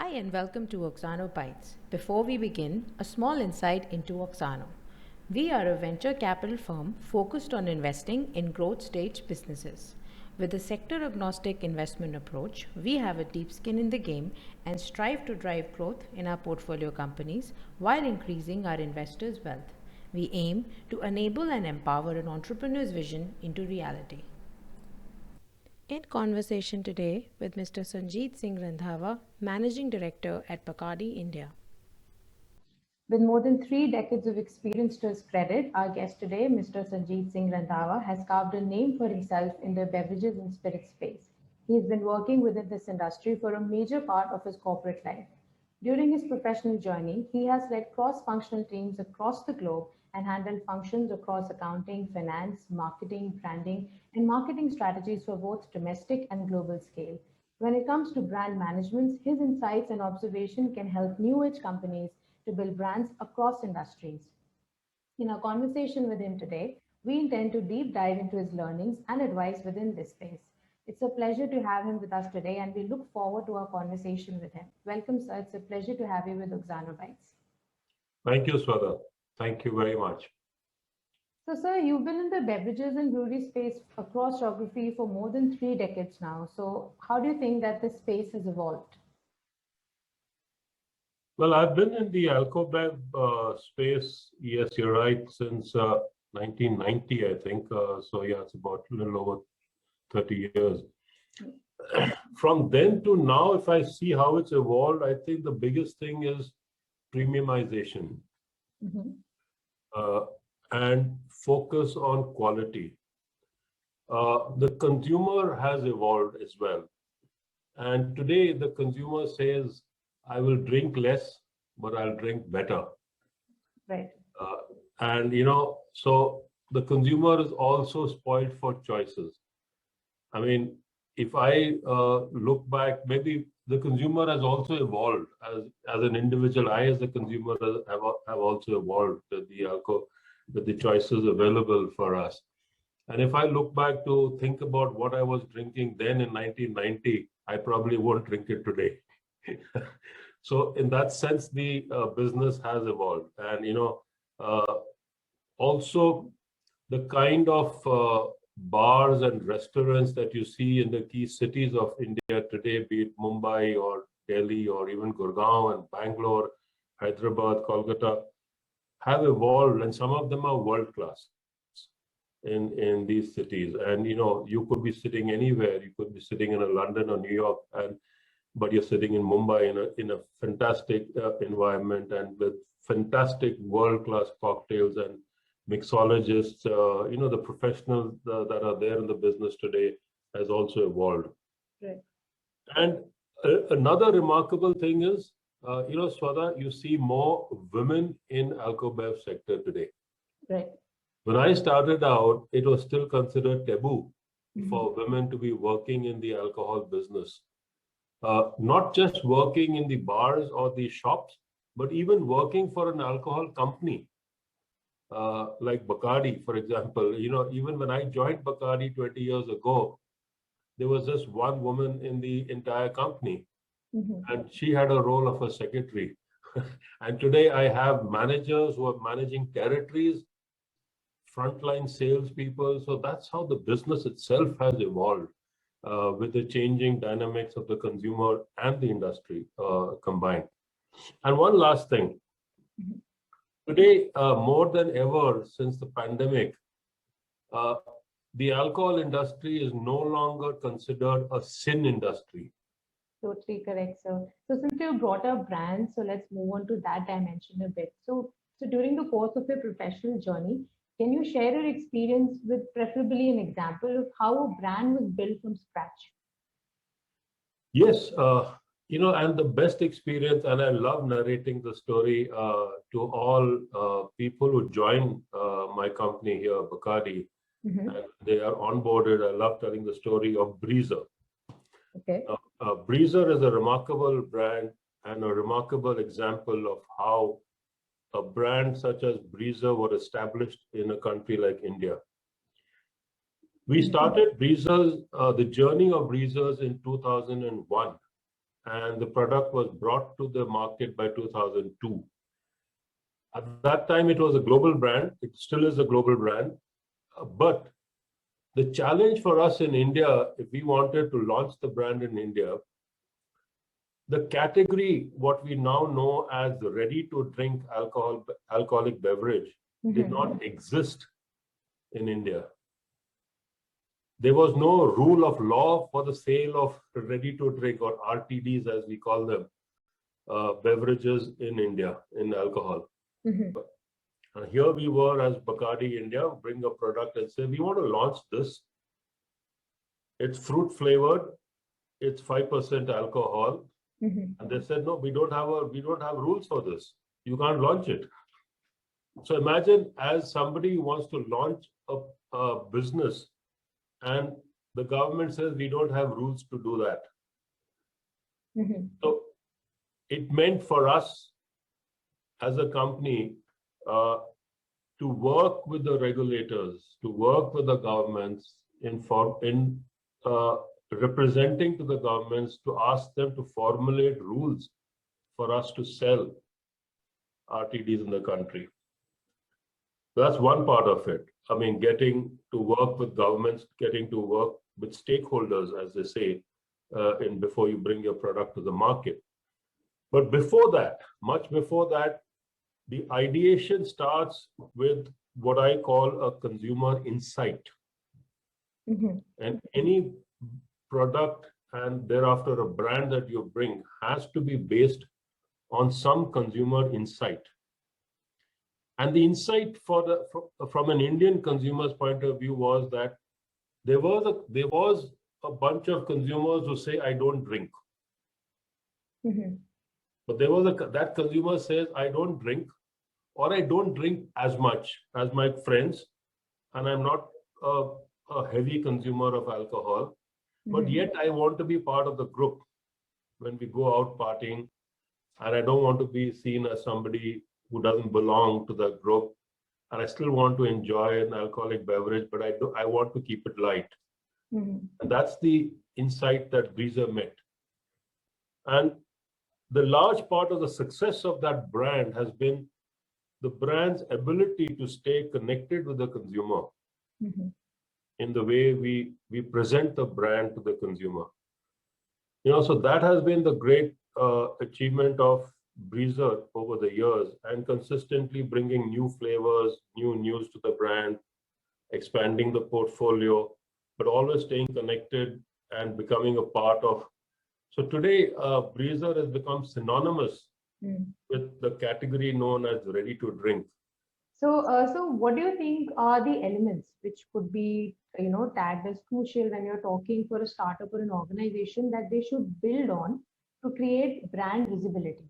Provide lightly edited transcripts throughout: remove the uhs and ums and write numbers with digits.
Hi and welcome to Auxano Bytes. Before we begin, a small insight into Auxano. We are a venture capital firm focused on investing in growth stage businesses. With a sector agnostic investment approach, we have a deep skin in the game and strive to drive growth in our portfolio companies while increasing our investors' wealth. We aim to enable and empower an entrepreneur's vision into reality. In conversation today with Mr. Sanjit Singh Randhawa, Managing Director at Bacardi, India. With more than 3 decades of experience to his credit, our guest today, Mr. Sanjit Singh Randhawa, has carved a name for himself in the beverages and spirits space. He has been working within this industry for a major part of his corporate life. During his professional journey, he has led cross-functional teams across the globe and handled functions across accounting, finance, marketing, branding, and marketing strategies for both domestic and global scale. When it comes to brand management, his insights and observation can help new age companies to build brands across industries. In our conversation with him today, we intend to deep dive into his learnings and advice within this space. It's a pleasure to have him with us today, and we look forward to our conversation with him. Welcome, sir. It's a pleasure to have you with Auxano Bytes. Thank you, Swada. Thank you very much. So, sir, you've been in the beverages and brewery space across geography for more than 3 decades now. So, how do you think that this space has evolved? Well, I've been in the Alco-Bev space, yes, you're right, since 1990, I think. So, yeah, it's about a little over 30 years. From then to now, if I see how it's evolved, I think the biggest thing is premiumization and focus on quality. The consumer has evolved as well. And today, the consumer says, I will drink less, but I'll drink better. Right. So the consumer is also spoiled for choices. I mean, if I look back, maybe the consumer has also evolved as an individual. I, as a consumer, have also evolved with the choices available for us. And if I look back to think about what I was drinking then in 1990, I probably won't drink it today. So in that sense, the business has evolved. And, also the kind of bars and restaurants that you see in the key cities of India today, be it Mumbai or Delhi or even Gurgaon and Bangalore, Hyderabad, Kolkata, have evolved, and some of them are world class in these cities. And you could be sitting anywhere. You could be sitting in London or New York, but you're sitting in Mumbai in a fantastic environment and with fantastic world class cocktails and mixologists. The professionals that are there in the business today has also evolved. Right. And another remarkable thing is, Swada, you see more women in Alco-Bev sector today. Right. When I started out, it was still considered taboo for women to be working in the alcohol business. Not just working in the bars or the shops, but even working for an alcohol company. Like Bacardi, for example, even when I joined Bacardi 20 years ago, there was just one woman in the entire company, and she had a role of a secretary. And today I have managers who are managing territories, frontline salespeople. So that's how the business itself has evolved with the changing dynamics of the consumer and the industry combined. And one last thing. Today, more than ever since the pandemic, the alcohol industry is no longer considered a sin industry. Totally correct, sir. So since you brought up brands, so let's move on to that dimension a bit. So during the course of your professional journey, can you share your experience with preferably an example of how a brand was built from scratch? Yes, and the best experience, and I love narrating the story to all people who join my company here, Bacardi, and they are onboarded. I love telling the story of Breezer. Okay. Breezer is a remarkable brand and a remarkable example of how a brand such as Breezer was established in a country like India. We started Breezers, the journey of Breezers in 2001. and the product was brought to the market by 2002. At that time, it was a global brand. It still is a global brand. But the challenge for us in India, if we wanted to launch the brand in India, the category, what we now know as the ready-to-drink alcoholic beverage, did not exist in India. There was no rule of law for the sale of ready-to-drink, or RTDs as we call them, beverages in India, in alcohol. And here we were as Bacardi India, bring a product and say, we want to launch this. It's fruit flavored, it's 5% alcohol. And they said, no, we don't have rules for this. You can't launch it. So imagine as somebody who wants to launch a business and the government says we don't have rules to do that. So it meant for us as a company to work with the regulators, to work with the governments in representing to the governments, to ask them to formulate rules for us to sell RTDs in the country. That's one part of it. I mean, getting to work with governments, getting to work with stakeholders, as they say, before you bring your product to the market. But before that, much before that, the ideation starts with what I call a consumer insight. And any product and thereafter a brand that you bring has to be based on some consumer insight. And the insight from an Indian consumer's point of view was that there was a bunch of consumers who say, I don't drink. But there was that consumer says, I don't drink, or I don't drink as much as my friends, and I'm not a heavy consumer of alcohol, but yet I want to be part of the group when we go out partying, and I don't want to be seen as somebody who doesn't belong to the group, and I still want to enjoy an alcoholic beverage, but I want to keep it light. And that's the insight that Breezer met. And the large part of the success of that brand has been the brand's ability to stay connected with the consumer in the way we present the brand to the consumer. So that has been the great achievement of Breezer over the years, and consistently bringing new flavors, new news to the brand, expanding the portfolio, but always staying connected and becoming a part of. So today, Breezer has become synonymous with the category known as ready to drink. So what do you think are the elements which could be, tagged as crucial when you're talking for a startup or an organization that they should build on to create brand visibility?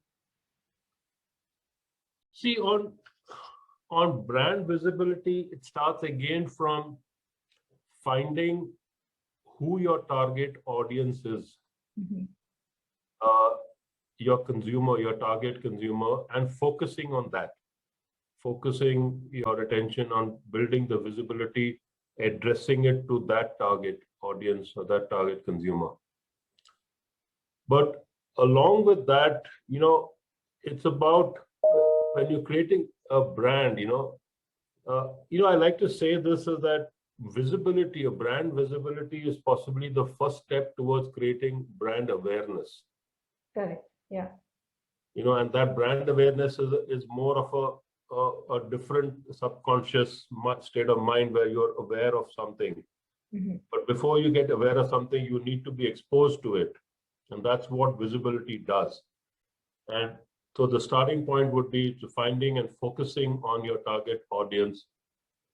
See, on brand visibility, it starts again from finding who your target audience is. Your consumer, your target consumer, and focusing on that. Focusing your attention on building the visibility, addressing it to that target audience or that target consumer. But along with that, it's about when you're creating a brand, I like to say this is that visibility, a brand visibility is possibly the first step towards creating brand awareness. Correct. Yeah. And that brand awareness is more of a different subconscious state of mind where you're aware of something. But before you get aware of something, you need to be exposed to it. And that's what visibility does. And so the starting point would be to finding and focusing on your target audience.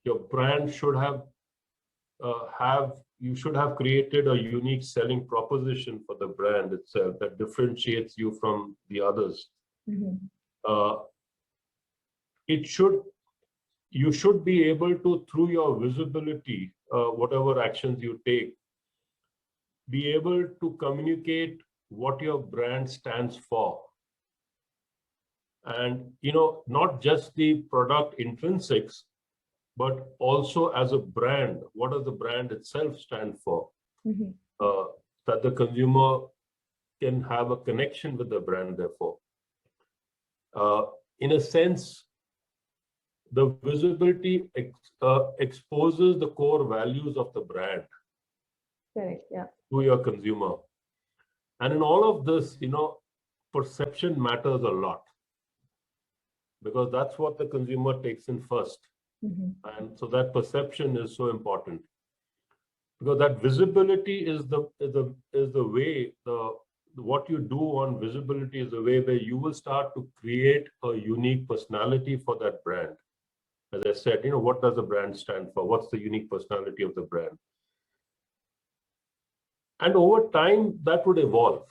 Your brand should you should have created a unique selling proposition for the brand itself that differentiates you from the others. You should be able to, through your visibility, whatever actions you take, be able to communicate what your brand stands for. And, not just the product intrinsics, but also as a brand, what does the brand itself stand for? That the consumer can have a connection with the brand, therefore. In a sense, the visibility exposes the core values of the brand Correct. Yeah. to your consumer. And in all of this, perception matters a lot, because that's what the consumer takes in first. And so that perception is so important, because that visibility is the way, what you do on visibility is the way where you will start to create a unique personality for that brand. As I said, what does the brand stand for? What's the unique personality of the brand? And over time, that would evolve.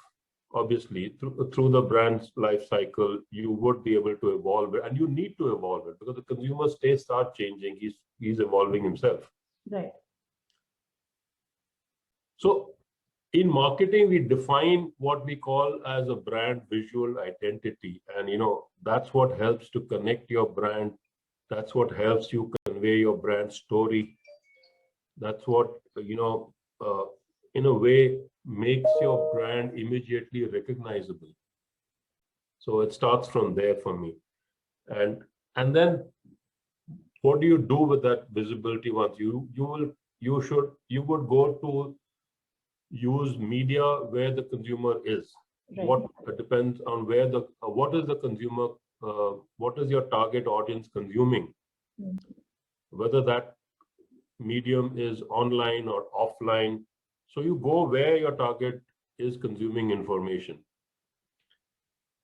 Obviously, through the brand's life cycle, you would be able to evolve it, and you need to evolve it, because the consumer's tastes start changing. He's evolving himself. Right. So in marketing, we define what we call as a brand visual identity. And, that's what helps to connect your brand. That's what helps you convey your brand story. That's what, in a way, makes your brand immediately recognizable. So it starts from there for me. And then what do you do with that visibility once you would go to use media where the consumer is. Right. What depends on where what is the consumer, what is your target audience consuming? Whether that medium is online or offline. So you go where your target is consuming information,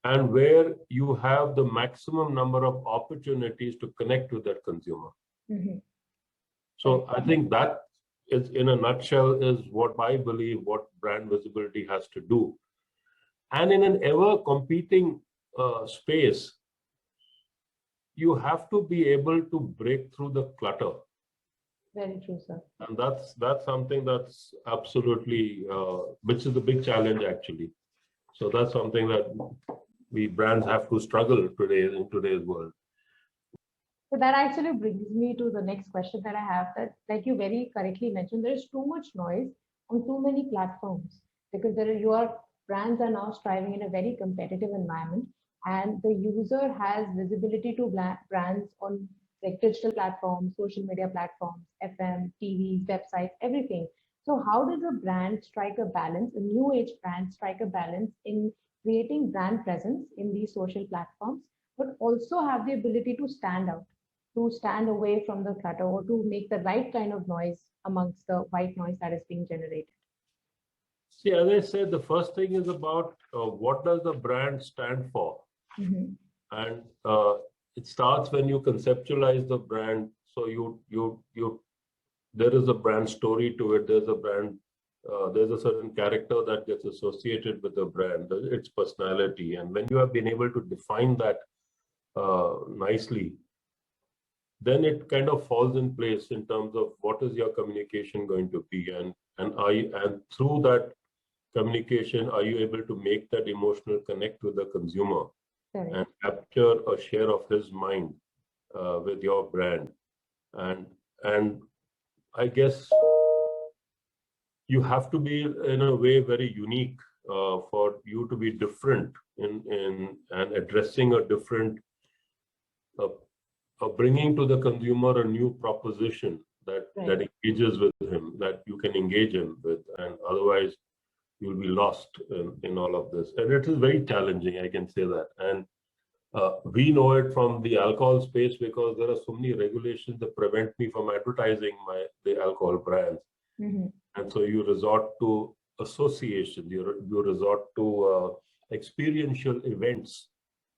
and where you have the maximum number of opportunities to connect with that consumer. So I think that is, in a nutshell, is what I believe what brand visibility has to do. And in an ever competing space, you have to be able to break through the clutter. Very true, sir. And that's something that's absolutely, which is the big challenge, actually. So that's something that we brands have to struggle today in today's world. So that actually brings me to the next question that I have, that, like you very correctly mentioned, there is too much noise on too many platforms, because your brands are now striving in a very competitive environment, and the user has visibility to brands on like digital platforms, social media platforms, FM, TVs, websites, everything. So how does a brand strike a balance, a new age brand strike a balance in creating brand presence in these social platforms, but also have the ability to stand out, to stand away from the clutter, or to make the right kind of noise amongst the white noise that is being generated? See, as I said, the first thing is about what does the brand stand for? And it starts when you conceptualize the brand. So there is a brand story to it. There's a brand, there's a certain character that gets associated with the brand, its personality. And when you have been able to define that nicely, then it kind of falls in place in terms of what is your communication going to be, and through that communication, are you able to make that emotional connect with the consumer? Correct. And capture a share of his mind with your brand. And I guess you have to be in a way very unique for you to be different in and addressing a different, bringing to the consumer a new proposition that engages with him, that you can engage him with, and otherwise you'll be lost in all of this. And it is very challenging, I can say that. And we know it from the alcohol space, because there are so many regulations that prevent me from advertising the alcohol brands. And so you resort to association, you resort to experiential events,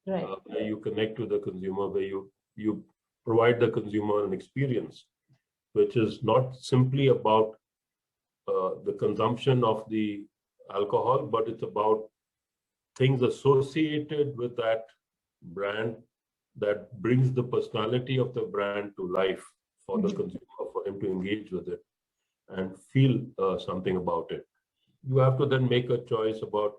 where you connect with the consumer, where you provide the consumer an experience, which is not simply about the consumption of the alcohol, but it's about things associated with that brand that brings the personality of the brand to life for the consumer, for him to engage with it and feel something about it. You have to then make a choice about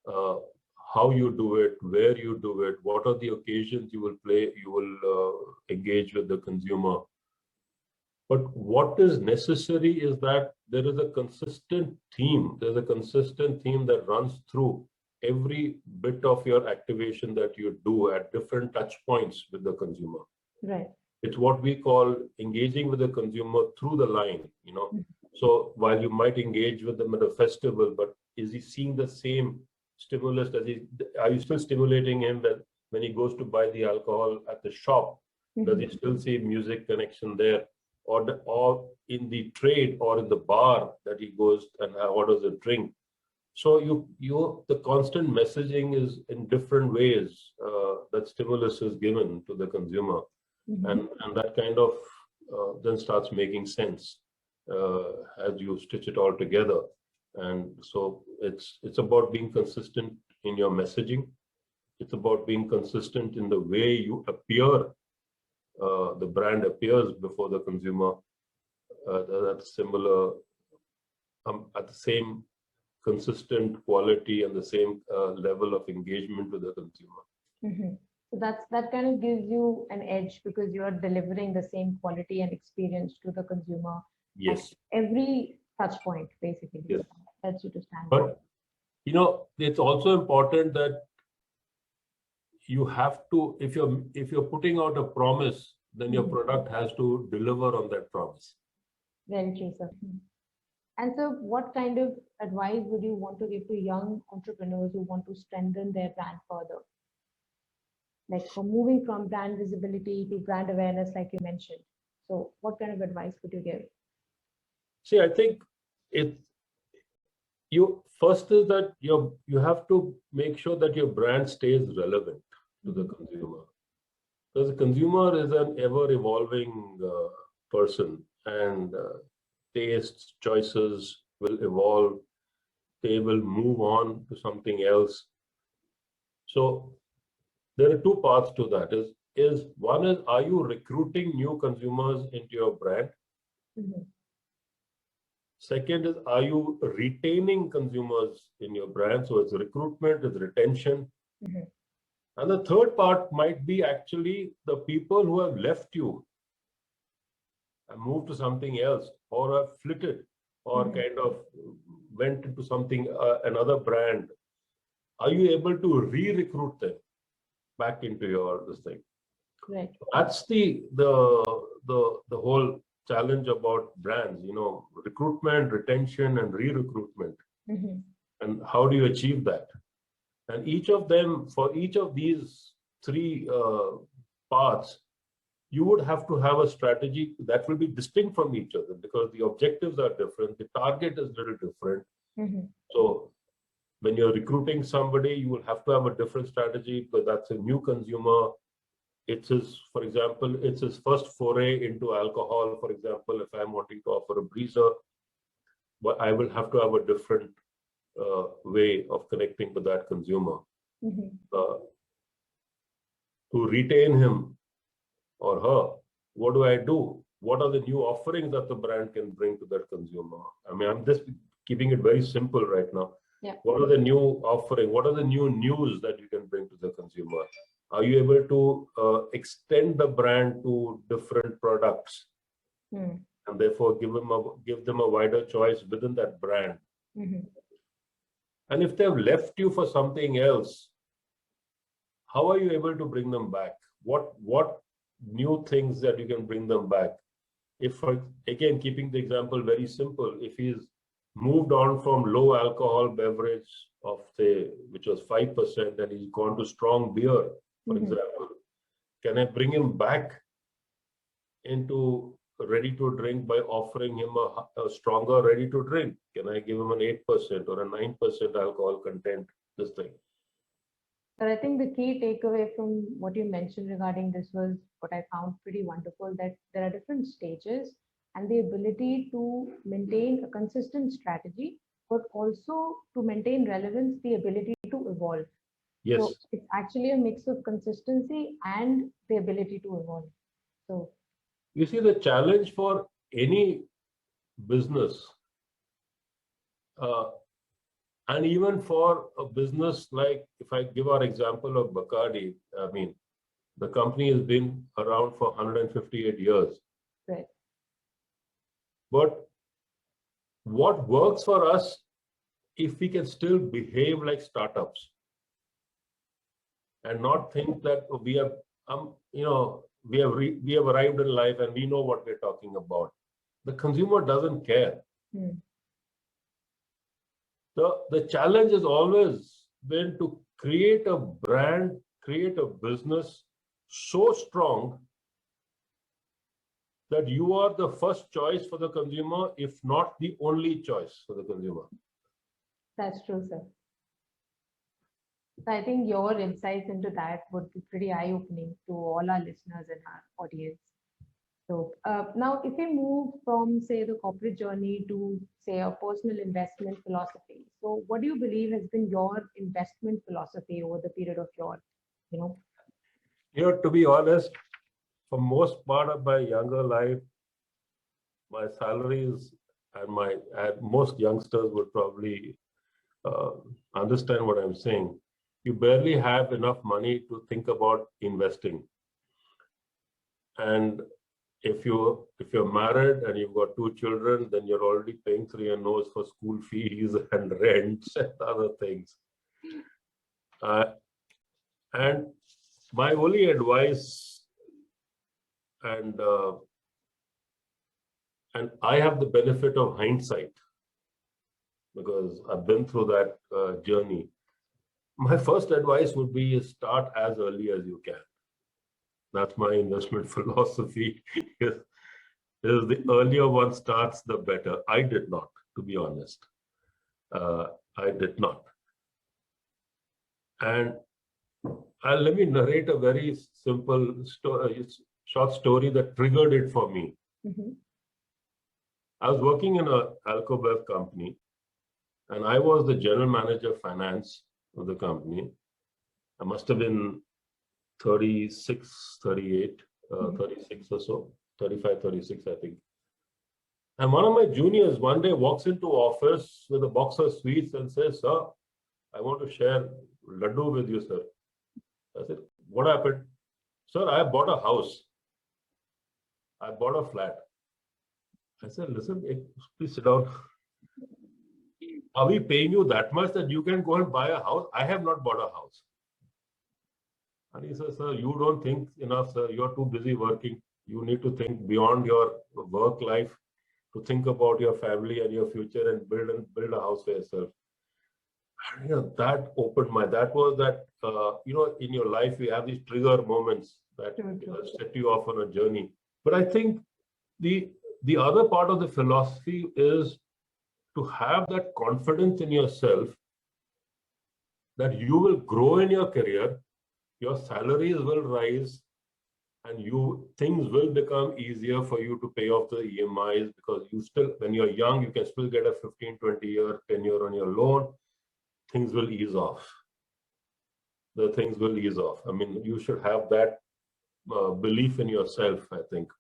how you do it, where you do it, what are the occasions you will engage with the consumer. But what is necessary is that there is a consistent theme. There's a consistent theme that runs through every bit of your activation that you do at different touch points with the consumer. Right. It's what we call engaging with the consumer through the line, So while you might engage with them at a festival, but is he seeing the same stimulus? Are you still stimulating him when he goes to buy the alcohol at the shop? Does he still see music connection there? Or in the trade or in the bar that he goes and orders a drink? So the constant messaging is in different ways that stimulus is given to the consumer. And that kind of then starts making sense as you stitch it all together. And so it's about being consistent in your messaging. It's about being consistent in the way you appear. The brand appears before the consumer at the same consistent quality and the same level of engagement with the consumer. So that kind of gives you an edge because you are delivering the same quality and experience to the consumer. Yes. At every touch point, basically. Yes. Helps you to stand But out. it's also important that you have to, if you're putting out a promise, then your product has to deliver on that promise. Very true, sir. And so what kind of advice would you want to give to young entrepreneurs who want to strengthen their brand further? Like from moving from brand visibility to brand awareness, like you mentioned. So what kind of advice would you give? See, I think first is that you have to make sure that your brand stays relevant to the consumer. Because the consumer is an ever-evolving person, and tastes, choices will evolve. They will move on to something else. So there are two parts to that. One is, are you recruiting new consumers into your brand? Second is, are you retaining consumers in your brand? So it's recruitment, it's retention. And the third part might be actually the people who have left you and moved to something else, or have flitted, or kind of went into something, another brand. Are you able to re-recruit them back into this thing? Right. That's the whole challenge about brands, recruitment, retention, and re-recruitment. And how do you achieve that? And each of them, for each of these three parts, you would have to have a strategy that will be distinct from each other because the objectives are different, the target is a little different. So when you're recruiting somebody, you will have to have a different strategy because that's a new consumer. For example, it's his first foray into alcohol. For example, if I'm wanting to offer a breezer, but I will have to have a different way of connecting with that consumer. To retain him or her, what do I do? What are the new offerings that the brand can bring to that consumer? I mean, I'm just keeping it very simple right now. Yeah. What are the new offerings? What are the new news that you can bring to the consumer? Are you able to extend the brand to different products and therefore give them a wider choice within that brand? And if they've left you for something else, how are you able to bring them back? What new things that you can bring them back? If, again, keeping the example very simple, if he's moved on from low alcohol beverage of, say, which was 5%, and he's gone to strong beer, for example, can I bring him back into ready to drink by offering him a stronger ready to drink? Can I give him an 8% or a 9% alcohol content, this thing? But I think the key takeaway from what you mentioned regarding this was what I found pretty wonderful, that there are different stages and the ability to maintain a consistent strategy, but also to maintain relevance, the ability to evolve. Yes. So it's actually a mix of consistency and the ability to evolve. So you see, the challenge for any business, and even for a business like, if I give our example of Bacardi, I mean, the company has been around for 158 years. Right. But what works for us, if we can still behave like startups and not think that we have, we have arrived in life and we know what we're talking about. The consumer doesn't care. The challenge has always been to create a brand, create a business so strong that you are the first choice for the consumer, if not the only choice for the consumer. That's true, sir. So I think your insights into that would be pretty eye-opening to all our listeners and our audience. So now if we move from, say, the corporate journey to, say, a personal investment philosophy. So what do you believe has been your investment philosophy over the period of your, To be honest, for most part of my younger life, my salaries and most youngsters would probably understand what I'm saying. You barely have enough money to think about investing. And if you're married and you've got 2 children, then you're already paying through your nose for school fees and rents and other things. And my only advice, and I have the benefit of hindsight because I've been through that journey. My first advice would be start as early as you can. That's my investment philosophy. Is the earlier one starts, the better. I did not, to be honest. I did not. And let me narrate a very simple short story that triggered it for me. I was working in an Alco-Bev company, and I was the general manager of finance of the company. I must have been 36, 38, 36 or so, 35, 36, I think. And one of my juniors one day walks into office with a box of sweets and says, "Sir, I want to share laddu with you, sir." I said, "What happened?" "Sir, I bought a house. I bought a flat." I said, "Listen, please sit down. Are we paying you that much that you can go and buy a house? I have not bought a house." And he says, "Sir, you don't think enough, sir. You're too busy working. You need to think beyond your work life to think about your family and your future and build a house for yourself." And, that opened that was that, in your life, you have these trigger moments that set you off on a journey. But I think the other part of the philosophy is to have that confidence in yourself that you will grow in your career, your salaries will rise, and things will become easier for you to pay off the EMIs, because when you're young, you can still get a 15, 20-year tenure on your loan. Things will ease off. The things will ease off. I mean, you should have that belief in yourself, I think.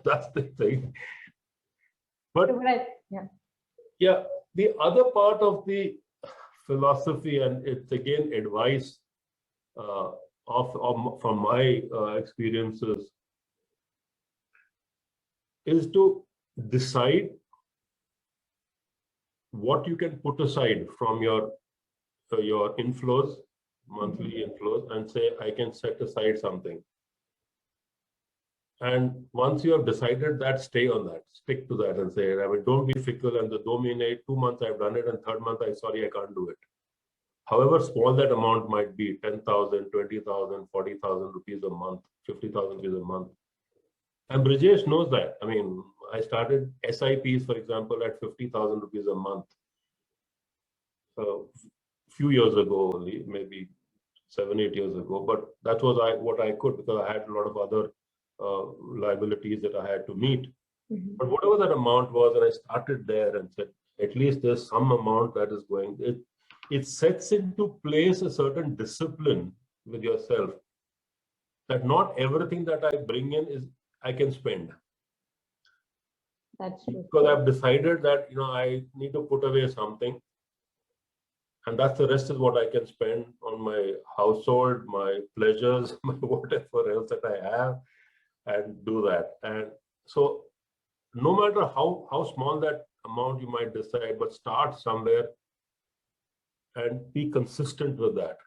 That's the thing. But the other part of the philosophy, and it's again advice from my experiences, is to decide what you can put aside from your inflows, monthly inflows, and say, I can set aside something. And once you have decided that, stay on that, stick to that, and say, I mean, don't be fickle. And the 2 months I've done it, and 3rd month I can't do it. However small that amount might be, 10,000, 20,000, 40,000 rupees a month, 50,000 rupees a month. And Brijesh knows that. I mean, I started SIPs, for example, at 50,000 rupees a month. A few years ago, only, maybe 7, 8 years ago. But that was what I could, because I had a lot of other liabilities that I had to meet. But whatever that amount was, and I started there and said, at least there's some amount that is going. It sets into place a certain discipline with yourself that not everything that I bring in I can spend. That's true. Because I've decided that I need to put away something, and that's the rest is what I can spend on my household, my pleasures, my whatever else that I have, and do that. And so no matter how small that amount you might decide, but start somewhere and be consistent with that.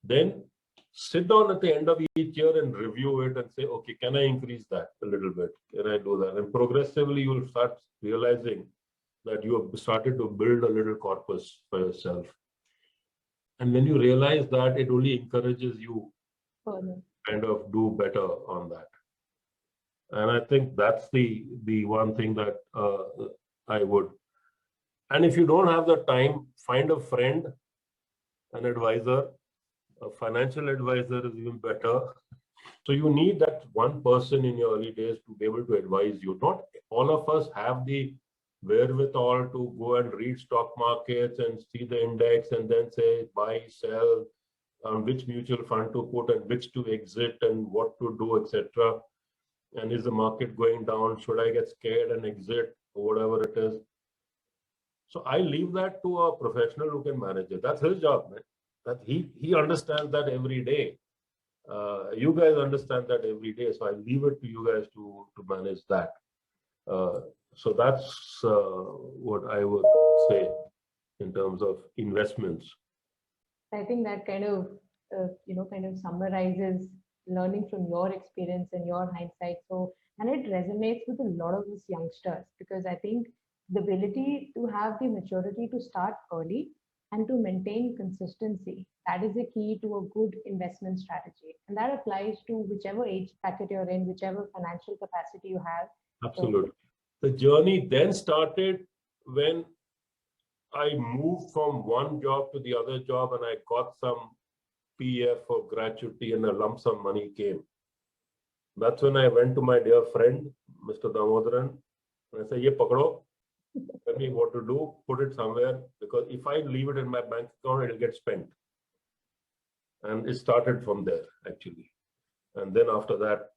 Then sit down at the end of each year and review it and say, okay, can I increase that a little bit? Can I do that? And progressively you'll start realizing that you have started to build a little corpus for yourself. And when you realize that, it only encourages you kind of do better on that. And I think that's the one thing that I would. And if you don't have the time, find a friend, an advisor. A financial advisor is even better. So you need that one person in your early days to be able to advise you. Not all of us have the wherewithal to go and read stock markets and see the index and then say buy, sell, which mutual fund to put and which to exit and what to do, etc. And is the market going down? Should I get scared and exit or whatever it is? So I leave that to a professional who can manage it. That's his job, man. That he understands that every day. You guys understand that every day. So I leave it to you guys to manage that. So that's what I would say in terms of investments. I think that kind of summarizes learning from your experience and your hindsight. So, and it resonates with a lot of these youngsters, because I think the ability to have the maturity to start early and to maintain consistency, that is the key to a good investment strategy. And that applies to whichever age bracket you're in, whichever financial capacity you have. Absolutely. The journey then started when I moved from one job to the other job and I got some PF or gratuity and a lump sum money came. That's when I went to my dear friend, Mr. Damodaran, and I said, ye pakdo, tell me what to do, put it somewhere, because if I leave it in my bank account, it'll get spent. And it started from there, actually. And then after that,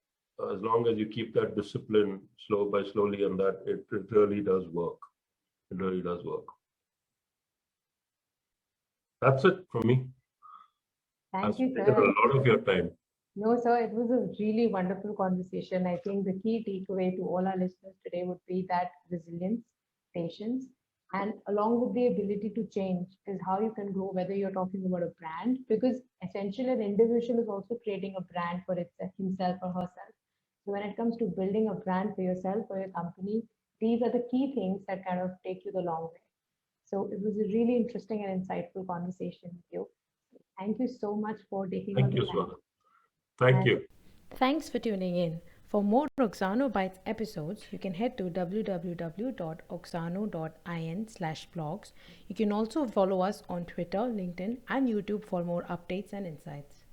as long as you keep that discipline slowly and that, it really does work. It really does work. That's it from me. Thank you, sir. I've taken a lot of your time. No, sir, it was a really wonderful conversation. I think the key takeaway to all our listeners today would be that resilience, patience, and along with the ability to change is how you can grow, whether you're talking about a brand, because essentially an individual is also creating a brand for himself or herself. So when it comes to building a brand for yourself or your company, these are the key things that kind of take you the long way. So it was a really interesting and insightful conversation with you. Thank you so much for taking on the time. Thank you, Swara. Thank you. Thanks for tuning in. For more Auxano Bytes episodes, you can head to www.auxano.in/blogs. You can also follow us on Twitter, LinkedIn, and YouTube for more updates and insights.